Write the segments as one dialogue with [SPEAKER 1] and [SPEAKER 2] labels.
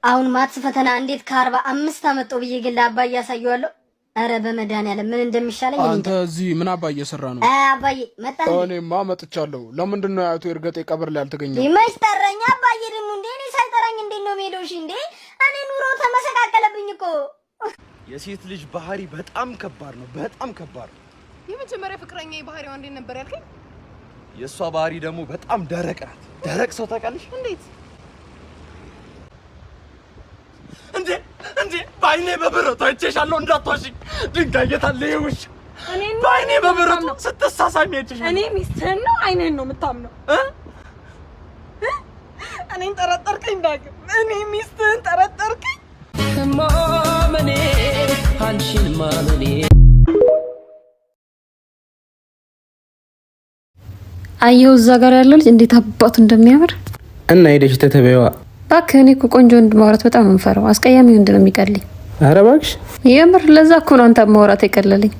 [SPEAKER 1] አሁን ማትስ ፈተና እንዴት ከ45 አመት ብዬ ግን ለአባዬ ያሳየዋለሁ። አረ በመድኃኒዓለም ምን እንደሚሻለኝ
[SPEAKER 2] አንተ እዚህ ምን አባዬ እየሰራ ነው?
[SPEAKER 1] አባዬ መጣ።
[SPEAKER 2] እኔማ መጥቻለሁ። ለምንድን ነው አያቱ እርገጤ ቀብር ላይ አልተገኘም?
[SPEAKER 1] ይመች ጠራኝ። አባዬ ደግሞ እንዴ እኔ ሳይጠራኝ እንዴት ነው የምሄደው? እሺ እንዴ እኔ ኑሮ ተመሰቃቀለብኝ እኮ።
[SPEAKER 3] የሴት ልጅ ባህሪ በጣም ከባድ ነው፣ በጣም ከባድ ነው።
[SPEAKER 4] የመጀመሪያ ፍቅረኛ ባህሪዋ እንዴት ነበር ያልከኝ?
[SPEAKER 3] የእሷ ባህሪ ደግሞ በጣም ደረቅ ናት። ደረቅ ሰው ታውቃለሽ?
[SPEAKER 4] እንዴት
[SPEAKER 3] እንዴ ባይኔ በብረቱ አይቼሻለሁ፣ እንዳትዋሽኝ። ድንጋይ የታለ ይውሽ? ባይኔ በብረቱ ስትሳሳሚ አይቼሻለሁ።
[SPEAKER 4] እኔ ሚስትህን ነው አይንህን ነው የምታምነው? እኔን ጠረጠርከኝ ዳግም። እኔ ሚስትህን ጠረጠርከኝ።
[SPEAKER 5] ማመኔ አንቺን ማመኔ
[SPEAKER 6] አየው እዛ ጋር ያለው ልጅ እንዴት አባቱ እንደሚያምር
[SPEAKER 7] እና ሄደሽ ተተበይዋ።
[SPEAKER 6] እባክህ እኔ እኮ ቆንጆ ወንድ ማውራት በጣም ነው የምፈራው። አስቀያሚ ወንድ ነው የሚቀልኝ።
[SPEAKER 7] ኧረ እባክሽ
[SPEAKER 6] የምር ለዛ እኮ ነው አንተ ማውራት የቀለለኝ።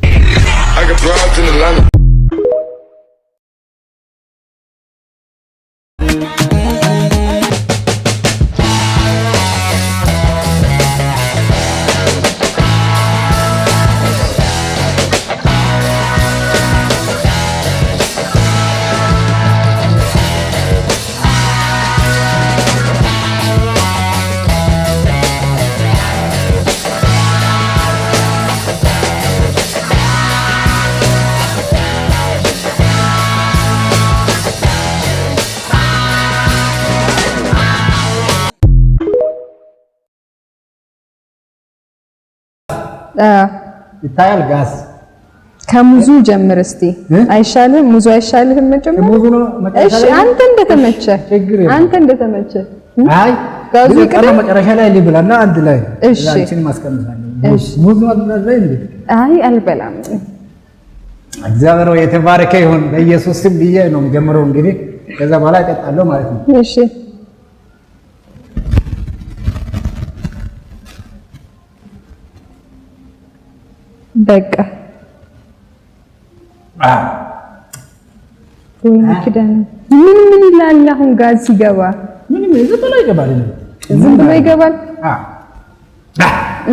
[SPEAKER 8] ይታያል ጋስ
[SPEAKER 9] ከሙዙ ጀምር እስቲ አይሻልም? ሙዙ አይሻልህም? መጀመር
[SPEAKER 8] ሙዙ ነው መጨረሻ።
[SPEAKER 9] እሺ አንተ እንደተመቸ
[SPEAKER 8] አይ
[SPEAKER 9] ጋዙ ይቀር
[SPEAKER 8] መጨረሻ ላይ ሊብላና አንድ ላይ
[SPEAKER 9] እሺ
[SPEAKER 8] አንቺን ማስቀምጣለሁ። ሙዙ አድርገህ ላይ እንዴ?
[SPEAKER 9] አይ አልበላም።
[SPEAKER 8] እግዚአብሔር ወይ የተባረከ ይሁን። በኢየሱስ ስም ብዬ ነው የምጀምረው። እንግዲህ ከዛ በኋላ እጠጣለሁ ማለት ነው።
[SPEAKER 9] እሺ በቃ ምን ይላል አሁን ጋዝ ሲገባ?
[SPEAKER 8] ምንም ዝም ብሎ ይገባል።
[SPEAKER 9] ዝም ብሎ ይገባል።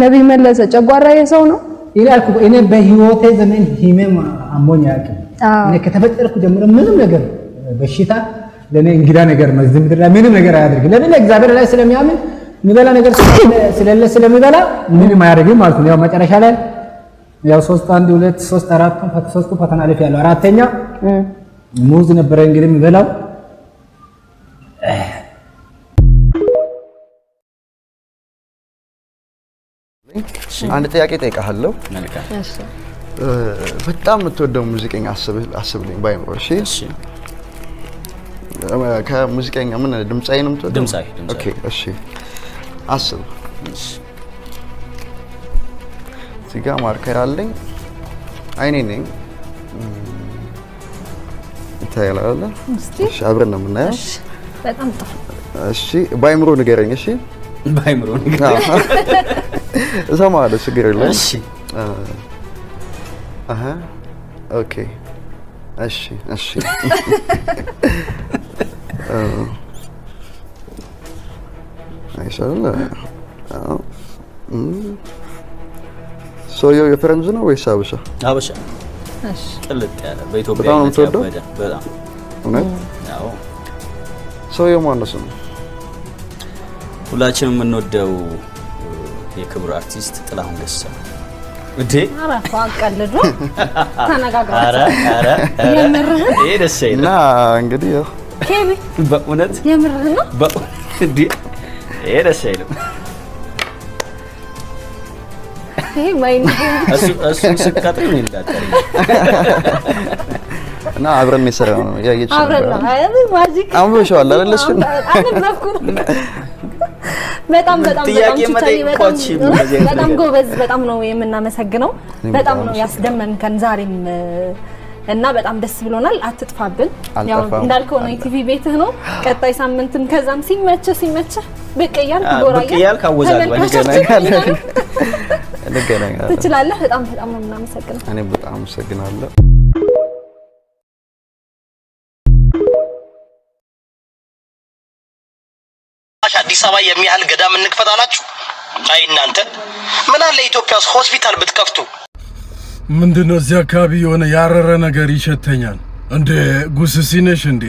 [SPEAKER 9] ነብይ መለሰ ጨጓራ የሰው ነው
[SPEAKER 8] ይላል እኮ። እኔ በህይወቴ ዘመን ህመም አሞኝ አያውቅም። እኔ ከተፈጠርኩ ጀምሮ ምንም ነገር በሽታ ለኔ እንግዳ ነገር ነው። ዝም ብሎ ምንም ነገር አያደርግም። ለምን? እግዚአብሔር ላይ ስለሚያምን የሚበላ ነገር ስለሚበላ ምንም አያደርግም ማለት ነው። ያው መጨረሻ ላይ ያው 3 1 2 3 4 3 ፈተና አለፍ ያለው አራተኛ ሙዝ ነበር እንግዲህ የሚበላው።
[SPEAKER 3] አንድ ጥያቄ ጠይቃለሁ። እሺ በጣም የምትወደው ሙዚቀኛ አስብልኝ ባይምሮ። እሺ ከሙዚቀኛ ምን ድምጻይ ነው የምትወደው?
[SPEAKER 7] ድምጻይ።
[SPEAKER 3] ኦኬ እሺ አስብ። እሺ እዚህ ጋር ማርከር አለኝ። አይኔ ነኝ ይታያል አይደል? እሺ አብረን ነው የምናየው። እሺ
[SPEAKER 6] በጣም ጥሩ።
[SPEAKER 3] እሺ ባይምሮ ንገረኝ። እሺ
[SPEAKER 7] ባይምሮ ንገረኝ።
[SPEAKER 3] እሰማለሁ፣ ችግር የለም።
[SPEAKER 7] እሺ
[SPEAKER 3] ኦኬ እሺ አይሻለ ሶዮ የፈረንጅ ነው ወይስ አበሻ?
[SPEAKER 7] አበሻ።
[SPEAKER 6] እሺ
[SPEAKER 7] ጥልጥ ያለ በኢትዮጵያ
[SPEAKER 3] በጣም የምትወደው?
[SPEAKER 7] በጣም
[SPEAKER 3] እውነት?
[SPEAKER 7] አዎ።
[SPEAKER 3] ሶዮ ማነው ስሙ?
[SPEAKER 7] ሁላችንም የምንወደው የክብር አርቲስት ጥላሁን ገሰሰ። እንዴ
[SPEAKER 6] ኧረ አቀልዶ ተነጋግረን።
[SPEAKER 7] ኧረ
[SPEAKER 6] የምርህን?
[SPEAKER 7] ይሄ ደስ ይላል።
[SPEAKER 3] እና እንግዲህ ያው
[SPEAKER 6] ኬቢ
[SPEAKER 7] በእውነት
[SPEAKER 6] የምርህን ነው?
[SPEAKER 7] እንዴ ይሄ ደስ አይልም።
[SPEAKER 6] ይሄ ማይን
[SPEAKER 7] እሱ ስቀጥሪ ነው እንዳጠሪ
[SPEAKER 3] እና አብረን የሰራው ነው ያየች ነበር።
[SPEAKER 6] አብረን ነው አይደል? ማጂክ
[SPEAKER 3] አንብበሽዋል አይደል? እሱ
[SPEAKER 6] በጣም ጎበዝ፣ በጣም ነው የምናመሰግነው። በጣም ነው ያስደመምከን ዛሬም እና በጣም ደስ ብሎናል። አትጥፋብን። ያው እንዳልከው ነው የቲቪ ቤትህ ነው። ቀጣይ ሳምንትም ከዛም ሲመችህ ብቅ እያልክ እንገናኛለን። ትችላለህ። በጣም ነው የምናመሰግነው።
[SPEAKER 3] እኔም በጣም አመሰግናለሁ። አዲስ
[SPEAKER 10] አዲስ አበባ የሚያህል ገዳም እንክፈታላችሁ? አይ እናንተ ምን አለ ኢትዮጵያስ ሆስፒታል ብትከፍቱ?
[SPEAKER 11] ምንድነው እዚህ አካባቢ የሆነ ያረረ ነገር ይሸተኛል እንዴ? ጉስሲነሽ እንዴ?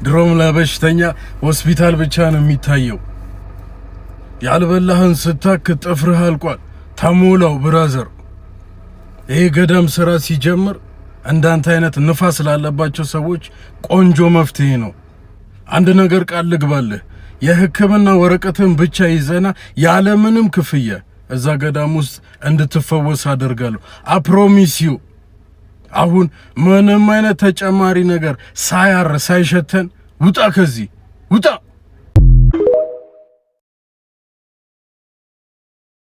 [SPEAKER 11] ድሮም ለበሽተኛ ሆስፒታል ብቻ ነው የሚታየው። ያልበላህን ስታክ ጥፍርህ አልቋል ተሞላው ብራዘር። ይሄ ገዳም ስራ ሲጀምር እንዳንተ አይነት ንፋስ ላለባቸው ሰዎች ቆንጆ መፍትሄ ነው። አንድ ነገር ቃል ልግባልህ፣ የሕክምና ወረቀትን ብቻ ይዘና ያለምንም ክፍያ እዛ ገዳም ውስጥ እንድትፈወስ አደርጋለሁ። አፕሮሚሲዩ። አሁን ምንም አይነት ተጨማሪ ነገር ሳይሸተን ውጣ ከዚህ ውጣ።